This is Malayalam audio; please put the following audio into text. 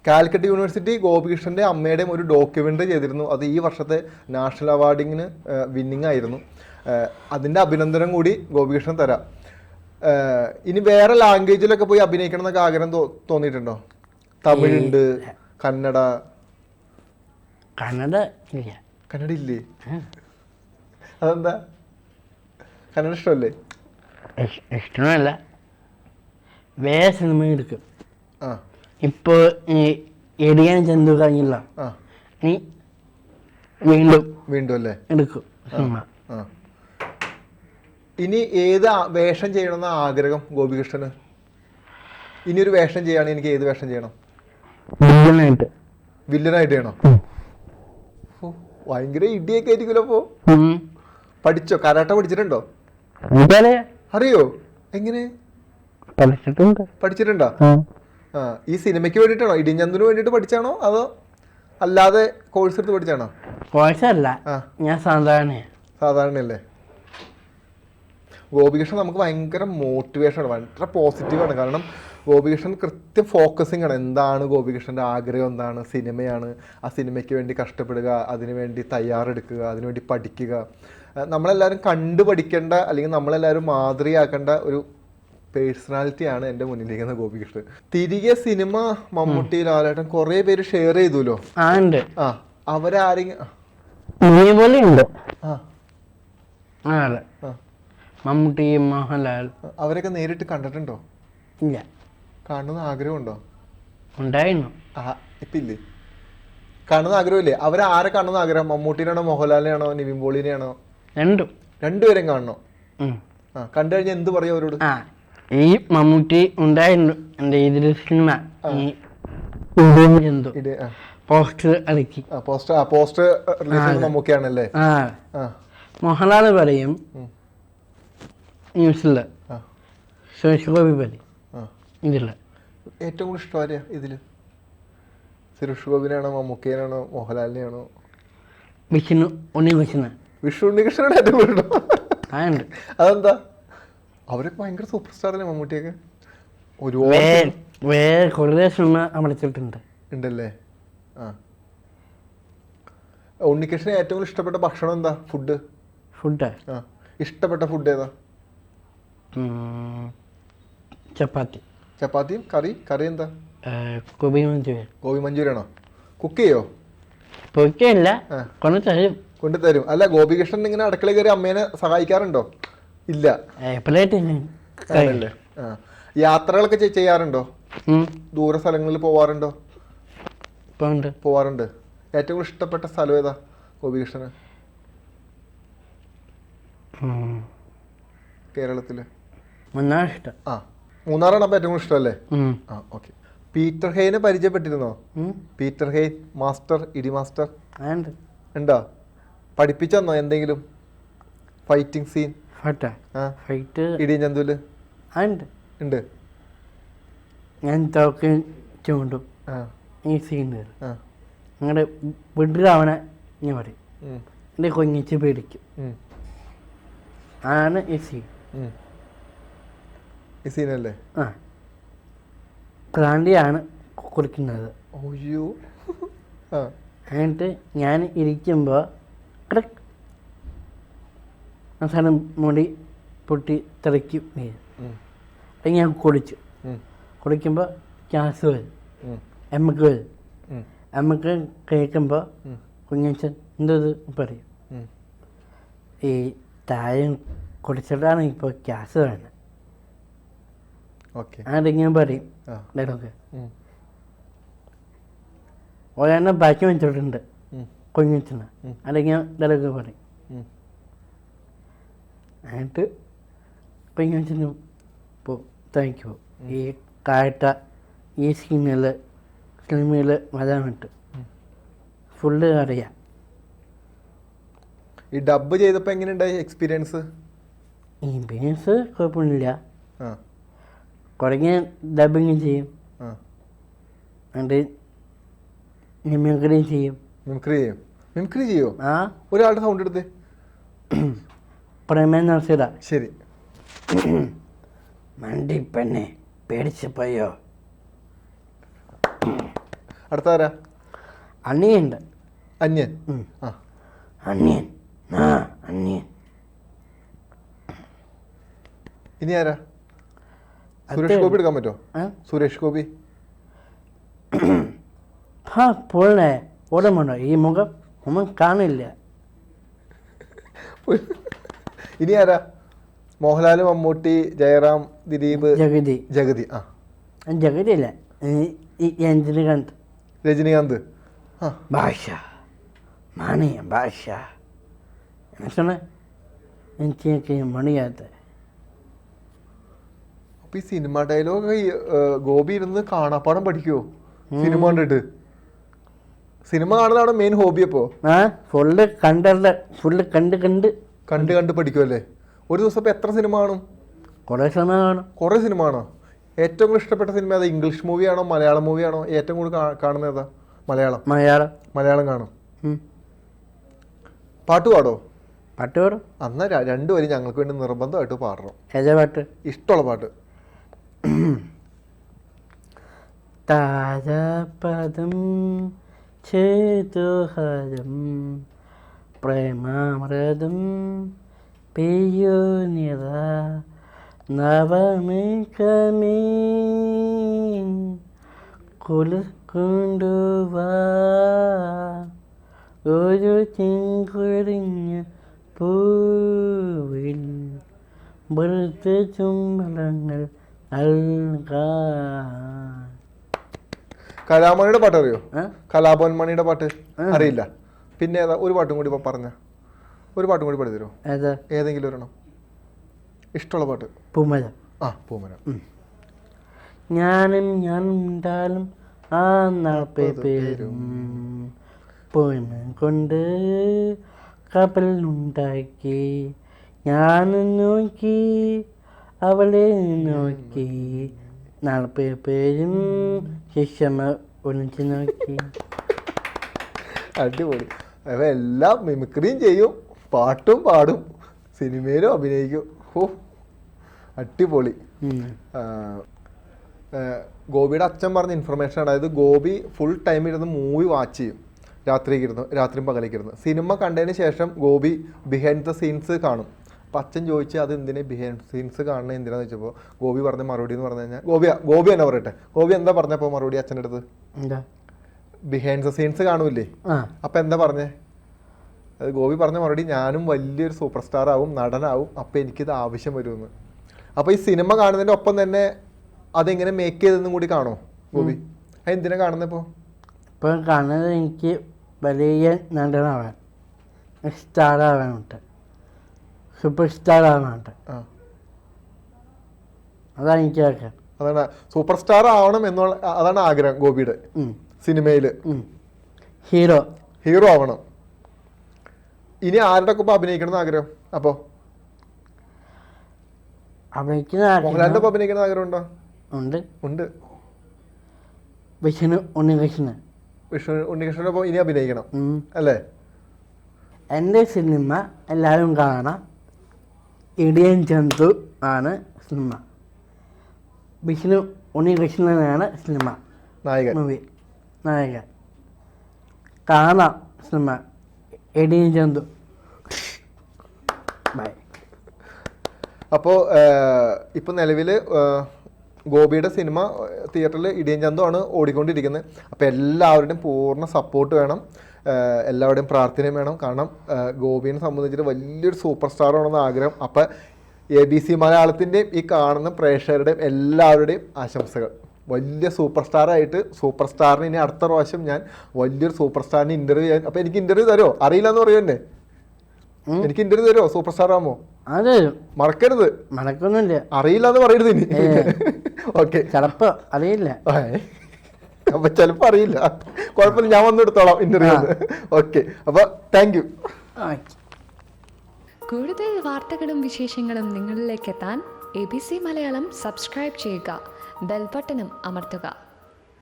കാലിക്കറ്റ് യൂണിവേഴ്സിറ്റി ഗോപികൃഷ്ണൻ്റെ അമ്മയുടെയും ഒരു ഡോക്യുമെൻ്ററി ചെയ്തിരുന്നു. അത് ഈ വർഷത്തെ നാഷണൽ അവാർഡിങ്ങിന് വിന്നിങ് ആയിരുന്നു. അതിൻ്റെ അഭിനന്ദനം കൂടി ഗോപികൃഷ്ണൻ തരാം. ഇനി വേറെ ലാംഗ്വേജിലൊക്കെ പോയി അഭിനയിക്കണം എന്നൊക്കെ ആഗ്രഹം തോന്നിയിട്ടുണ്ടോ? തമിഴുണ്ട്, കന്നഡ. കന്നഡ ഇല്ല. കന്നഡ ഇല്ലേ? അതെന്താ? കന്നഡ ഇഷ്ടമല്ലേ? ഇഷ്ടമല്ല, വേറെ സിനിമ എടുക്കും. ആ, ഇപ്പോൾ എടിയാൻ ചന്തു കഴിഞ്ഞില്ല, നീ വീണ്ടും വീണ്ടും അല്ലേ എടുക്കും സിനിമ. ആ, ഇനി ഏത് വേഷം ചെയ്യണമെന്ന ആഗ്രഹം ഗോപികൃഷ്ണന്? ഇനി ഒരു വേഷം ചെയ്യാണ്, എനിക്ക് ഏത് വേഷം ചെയ്യണം? വില്ലനായിട്ട്. വില്ലനായിട്ട് ചെയ്യണം? ഭയങ്കര ഇടിയൊക്കെ ആയിരിക്കുമല്ലോ. അപ്പോ പഠിച്ചോ? കരാട്ട പഠിച്ചിട്ടുണ്ടോ? അറിയോ? എങ്ങനെ പഠിച്ചിട്ടുണ്ടോ? ആ, ഈ സിനിമയ്ക്ക് വേണ്ടിയിട്ടാണോ, ഇടിഞ്ഞന്തിന് വേണ്ടിയിട്ട് പഠിച്ചാണോ അതോ അല്ലാതെ കോഴ്സ് എടുത്ത് പഠിച്ചാണോ? കോഴ്സല്ല, ഞാൻ സാധാരണയല്ലേ? ഗോപികൃഷ്ണൻ നമുക്ക് ഭയങ്കര മോട്ടിവേഷനാണ്, ഭയങ്കര പോസിറ്റീവാണ്. കാരണം ഗോപികൃഷ്ണൻ കൃത്യം ഫോക്കസിങ് ആണ്. എന്താണ് ഗോപികൃഷ്ണൻ്റെ ആഗ്രഹം? എന്താണ്? സിനിമയാണ്. ആ സിനിമയ്ക്ക് വേണ്ടി കഷ്ടപ്പെടുക, അതിനുവേണ്ടി തയ്യാറെടുക്കുക, അതിനുവേണ്ടി പഠിക്കുക. നമ്മളെല്ലാവരും കണ്ടു പഠിക്കേണ്ട, അല്ലെങ്കിൽ നമ്മളെല്ലാവരും മാതൃകയാക്കേണ്ട ഒരു പേഴ്സണാലിറ്റിയാണ് എൻ്റെ മുന്നിലിരിക്കുന്ന ഗോപികൃഷ്ണൻ. തിരികെ സിനിമ മമ്മൂട്ടി, ലാലേട്ടൻ കുറേ പേര് ഷെയർ ചെയ്തുല്ലോ. ആ, അവരാരെങ്കിലും മമ്മൂട്ടി, മോഹൻലാൽ അവരൊക്കെ നേരിട്ട് കണ്ടിട്ടുണ്ടോ? ഇല്ല. കാണുന്ന ആഗ്രഹമുണ്ടോ? ഉണ്ടായിരുന്നു. ഇപ്പം ഇല്ലേ? കാണുന്ന ആഗ്രഹമില്ലേ? അവരാരെ കാണുന്ന ആഗ്രഹം? മമ്മൂട്ടിനാണോ, മോഹൻലാലിനെയാണോ, നിവിൻ പോളിനെയാണോ? രണ്ടുപേരും കാണണോ? ആ, കണ്ടു കഴിഞ്ഞാൽ എന്ത് പറയും അവരോട്? ഈ മമ്മൂട്ടി ഉണ്ടായിരുന്നു എൻ്റെ ഇതിൽ സിനിമ, പോസ്റ്റർ ഇറക്കി. പോസ്റ്റർ മമ്മൂക്കയാണല്ലേ? മോഹൻലാൽ പറയും ന്യൂസിൽ, സുരേഷ് ഗോപി പറയും ഇതിൽ. ഏറ്റവും കൂടുതൽ ഇഷ്ടം ആരെയാ ഇതില്? സുരേഷ് ഗോപിനാണോ, മമ്മൂക്കയാണോ, മോഹൻലാലിനെയാണോ? വിഷ്ണു ഉണ്ണികൃഷ്ണൻ. വിഷ്ണു ഉണ്ണികൃഷ്ണനാണ് ഏറ്റവും കൂടുതൽ ഇഷ്ടം. അതെന്താ? അവരൊക്കെ ഭയങ്കര സൂപ്പർ സ്റ്റാർ അല്ലേ മമ്മൂട്ടിയൊക്കെ? വേറെ കുറേ സിനിമ അമർത്തിയിട്ടുണ്ട് ഉണ്ടല്ലേ? ആ, ഉണ്ണികൃഷ്ണന് ഏറ്റവും കൂടുതൽ ഇഷ്ടപ്പെട്ട ഭക്ഷണം എന്താ? ഫുഡ്? ആ, ഇഷ്ടപ്പെട്ട ഫുഡ് ഏതാ? ചപ്പാത്തിയും കറി എന്താ? ഗോബി മഞ്ചൂരിയൻ. ഗോബി മഞ്ചൂരിയാണോ? കുക്ക് ചെയ്യോ? കൊണ്ടുതരും. അല്ല, ഗോപികൃഷ്ണൻ ഇങ്ങനെ അടുക്കളയിൽ കയറി അമ്മേനെ സഹായിക്കാറുണ്ടോ? ഇല്ല. യാത്രകളൊക്കെ ചെയ്യാറുണ്ടോ? ദൂര സ്ഥലങ്ങളിൽ പോവാറുണ്ടോ? പോവാറുണ്ട്. ഏറ്റവും ഇഷ്ടപ്പെട്ട സ്ഥലം ഏതാ ഗോപികൃഷ്ണന് കേരളത്തില്? ആ, മൂന്നാറാണ് അപ്പൊ ഏറ്റവും ഇഷ്ടമല്ലേ? ആ, ഓക്കെ. പീറ്റർ ഹെയ്നെ പരിചയപ്പെട്ടിരുന്നോ? പീറ്റർ ഹെയ്ൻ മാസ്റ്റർ, ഇടി മാസ്റ്റർ ഉണ്ടോ? പഠിപ്പിച്ചെന്നോ എന്തെങ്കിലും ഫൈറ്റിംഗ് സീൻ? ഇടിയും ചന്തുല് ഉണ്ട്. ഞാൻ തോക്ക് ചൂണ്ടും ഈ സീൻ അങ്ങനെ വിടുകവനെ ഞാൻ പറയും, എൻ്റെ കൊഞ്ഞിച്ച് പേടിക്കും. ആണ് ഈ സീനല്ലേ? ക്രാന്തിയാണ് കുറിക്കുന്നത്. എന്നിട്ട് ഞാൻ ഇരിക്കുമ്പോൾ അവസാനം മുടി പൊട്ടി തിളയ്ക്കും വീഴും. അത് ഞാൻ കുടിക്കുമ്പോൾ ഗ്യാസ് വരും, എമ്മക്ക് വരും. എമ്മക്ക് കേൾക്കുമ്പോൾ കുഞ്ഞച്ചൻ എന്തത് പറയും, ഈ തായം കുടിച്ചിട്ടാണ് ഇപ്പോൾ ഗ്യാസ് വേണം. എന്നിട്ട് ഞാൻ പറയും ഡയലോഗ്. ഒരെണ്ണം ബാക്കി വെച്ചിട്ടുണ്ട് കുഞ്ഞച്ചന്, അല്ലെങ്കിൽ ഞാൻ ഡയലോഗ് പറയും. എന്നിട്ട് കുഞ്ഞച്ചന് താങ്ക് യു, ഈ കാട്ട ഈ സിനിമയിൽ വരാനിട്ട് ഫുള്ള് അറിയാം. ഈ ഡബ് ചെയ്തപ്പോൾ എങ്ങനെയുണ്ടായി എക്സ്പീരിയൻസ്? കുഴപ്പമൊന്നുമില്ല. കുറേ ഡബിങ് ചെയ്യും, എന്നിട്ട് മിമിക്രി ചെയ്യും. ആ, ഒരാളുടെ സൗണ്ട് എടുത്തേ. പ്രേമൻ നർസിത. ശരി. മണ്ടി പെണ്ണെ പേടിച്ചു പോയോ? അടുത്ത ആരാ? അനിയുണ്ട്. അന്യൻ. ആ, അനിയൻ. അനിയൻ. ഇനി ആരാ? സുരേഷ് ഗോപി എടുക്കാൻ പറ്റുമോ? സുരേഷ് ഗോപി. പുള്ളേ ഓടമുണ്ടോ? ഈ മുഖം ഒന്നും കാണില്ല. ഇനി ആരാ? മോഹൻലാൽ, മമ്മൂട്ടി, ജയറാം, ദിലീപ്, ജഗതി. ജഗതി. ആ, ജഗതി അല്ല, രജനികാന്ത്. രജനികാന്ത്. ആ, ഭാഷ മാണിയ ഭാഷ என்ன சொன்ன എനിക്ക് മണിയാത്ത. അപ്പൊ ഈ സിനിമ ഡയലോഗ് ഗോപി ഇരുന്ന് കാണാപ്പാടം പഠിക്കുവോ സിനിമ കണ്ടിട്ട്? സിനിമ കാണുന്നതാണ് മെയിൻ ഹോബി. അപ്പോ ഫുള്ള് കണ്ട് കണ്ട് പഠിക്കുമല്ലേ? ഒരു ദിവസം ഇപ്പൊ എത്ര സിനിമ കാണും? കുറേ സമയം കാണും. കുറെ സിനിമ കാണോ? ഏറ്റവും കൂടുതൽ ഇഷ്ടപ്പെട്ട സിനിമ ഏതാ? ഇംഗ്ലീഷ് മൂവിയാണോ മലയാളം മൂവിയാണോ ഏറ്റവും കൂടുതൽ കാണുന്നത്? ഏതാ? മലയാളം കാണും. പാട്ട് പാടോ? പാട്ട് പാടും. അന്നാ രണ്ടുപേരും ഞങ്ങൾക്ക് വേണ്ടി നിർബന്ധമായിട്ട് പാടണം. ഏതാ പാട്ട്? ഇഷ്ടമുള്ള പാട്ട്. താരപദം ചേതുഹരം പ്രേമാമൃതം പെയ്യോ നിറ നവമികമേ കൊണ്ടുവാ ഒരു ചെങ്കുറിഞ്ഞ പൂവിൽ വെറുത്ത ചുംബനങ്ങൾ നൽകാൻ. കലാമണിയുടെ പാട്ട് അറിയോ? കലാഭവൻ മണിയുടെ പാട്ട് അറിയില്ല. പിന്നെ ഏതാ? ഒരു പാട്ടും കൂടി പറഞ്ഞ ഒരു പാട്ടും കൂടി പാടി തരുമോ? ഏതെങ്കിലും ഒരെണ്ണം ഇഷ്ടമുള്ള പാട്ട്. പൂമരം. ആ, പൂമരം. ഞാനും ഉണ്ടാലും ആ നാപ്പേരും പൂമ കൊണ്ട് കപ്പലുണ്ടാക്കി ഞാനും നോക്കി അവളെ നോക്കി 4 പേരും ശിക്ഷമ ഒന്നിച്ച് നോക്കി. അടിപൊളി. അവ എല്ലാം മിമിക്രിയും ചെയ്യും, പാട്ടും പാടും, സിനിമയിലും അഭിനയിക്കും. ഓ, അടിപൊളി. ഗോപിയുടെ അച്ഛൻ പറഞ്ഞ ഇൻഫർമേഷൻ, അതായത് ഗോപി ഫുൾ ടൈം ഇരുന്ന് മൂവി വാച്ച് ചെയ്യും. രാത്രിയും പകലേക്കിരുന്ന് സിനിമ കണ്ടതിന് ശേഷം ഗോപി ബിഹൈൻഡ് ദ സീൻസ് കാണും. അപ്പം അച്ഛൻ ചോദിച്ചാൽ അത് എന്തിനാ ബിഹൈൻഡ് സീൻസ് കാണുന്നത് എന്തിനാന്ന് വെച്ചപ്പോൾ ഗോപി പറഞ്ഞ മറുപടി എന്ന് പറഞ്ഞു കഴിഞ്ഞാൽ ഗോപി തന്നെ പറയട്ടെ. ഗോപി എന്താ പറഞ്ഞപ്പോൾ മറുപടി അച്ഛൻ്റെ അടുത്ത്? ബിഹൈൻഡ് ദ സീൻസ് കാണൂല്ലേ, അപ്പം എന്താ പറഞ്ഞേ? അത് ഗോപി പറഞ്ഞ മറുപടി, ഞാനും വലിയൊരു സൂപ്പർ സ്റ്റാർ ആവും, നടനാവും, അപ്പം എനിക്കിത് ആവശ്യം വരുമെന്ന്. അപ്പോൾ ഈ സിനിമ കാണുന്നതിൻ്റെ ഒപ്പം തന്നെ അതെങ്ങനെ മേക്ക് ചെയ്തെന്നും കൂടി കാണോ ഗോപി? അത് എന്തിനാ കാണുന്നത്? ഇപ്പോൾ കാണുന്നത് എനിക്ക് വലിയ നടനാവാൻ, സ്റ്റാർ ആവാനുണ്ട്, സൂപ്പർ സ്റ്റാർ ആവാനുണ്ട്. അതാണ് എനിക്ക് ആഗ്രഹം. അതാണ് സൂപ്പർ സ്റ്റാർ ആവണം എന്നുള്ള, അതാണ് ആഗ്രഹം ഗോപിയുടെ. സിനിമയിൽ ഹീറോ ആവണം. ഇനി ആരുടെ ഒപ്പം അഭിനയിക്കണം എന്ന് ആഗ്രഹം? അപ്പോൾ മോഹൻലാലിന്റെ ഒപ്പം അഭിനയിക്കണം ആഗ്രഹം ഉണ്ടോ? ഉണ്ട്. ഉണ്ണികൃഷ്ണന്റെ ഒപ്പം ഇനി അഭിനയിക്കണം അല്ലേ? എൻ്റെ സിനിമ എല്ലാവരും കാണാം. ഇടിയൻ ചന്തു ആണ് സിനിമ. വിഷ്ണു ഉണ്ണികൃഷ്ണനാണ് സിനിമ നായകൻ. കാണാം സിനിമ ഇടിയൻ ചന്തു. ബൈ. അപ്പോൾ ഇപ്പം നിലവിൽ ഗോപിയുടെ സിനിമ തിയേറ്ററിൽ ഇടിയൻ ചന്തു ആണ് ഓടിക്കൊണ്ടിരിക്കുന്നത്. അപ്പോൾ എല്ലാവരുടെയും പൂർണ്ണ സപ്പോർട്ട് വേണം, എല്ലാവരുടെയും പ്രാർത്ഥനയും വേണം. കാരണം ഗോപിയെ സംബന്ധിച്ചിട്ട് വലിയൊരു സൂപ്പർ സ്റ്റാർ ആണെന്ന് ആഗ്രഹം. അപ്പം ABC മലയാളത്തിൻ്റെയും ഈ കാണുന്ന പ്രേക്ഷകരുടെയും എല്ലാവരുടെയും ആശംസകൾ. വലിയ സൂപ്പർ സ്റ്റാറായിട്ട്, സൂപ്പർ സ്റ്റാറിന് ഇനി അടുത്ത പ്രാവശ്യം ഞാൻ വലിയൊരു സൂപ്പർ സ്റ്റാറിന് ഇൻ്റർവ്യൂ ചെയ്യാൻ. അപ്പോൾ എനിക്ക് ഇൻ്റർവ്യൂ തരുമോ? അറിയില്ല എന്ന് പറയൂ എന്നെ. എനിക്ക് ഇൻ്റർവ്യൂ തരുമോ സൂപ്പർ സ്റ്റാർ ആകുമോ? മറക്കരുത്. മറക്കൊന്നുമില്ല. അറിയില്ല എന്ന് പറയരുത് ഇനി. ഓക്കെ, ചിലപ്പോൾ അറിയില്ല. അപ്പൊ ചിലപ്പോ അറിയില്ല, കുഴപ്പമില്ല, ഞാൻ വന്നെടുത്തോളാം ഇന്റർവ്യൂ. ഓക്കെ, അപ്പൊ താങ്ക് യു. കൂടുതൽ വാർത്തകളും വിശേഷങ്ങളും നിങ്ങളിലേക്ക് എത്താൻ ABC മലയാളം സബ്സ്ക്രൈബ് ചെയ്യുക, ബെൽ ബട്ടണും അമർത്തുക.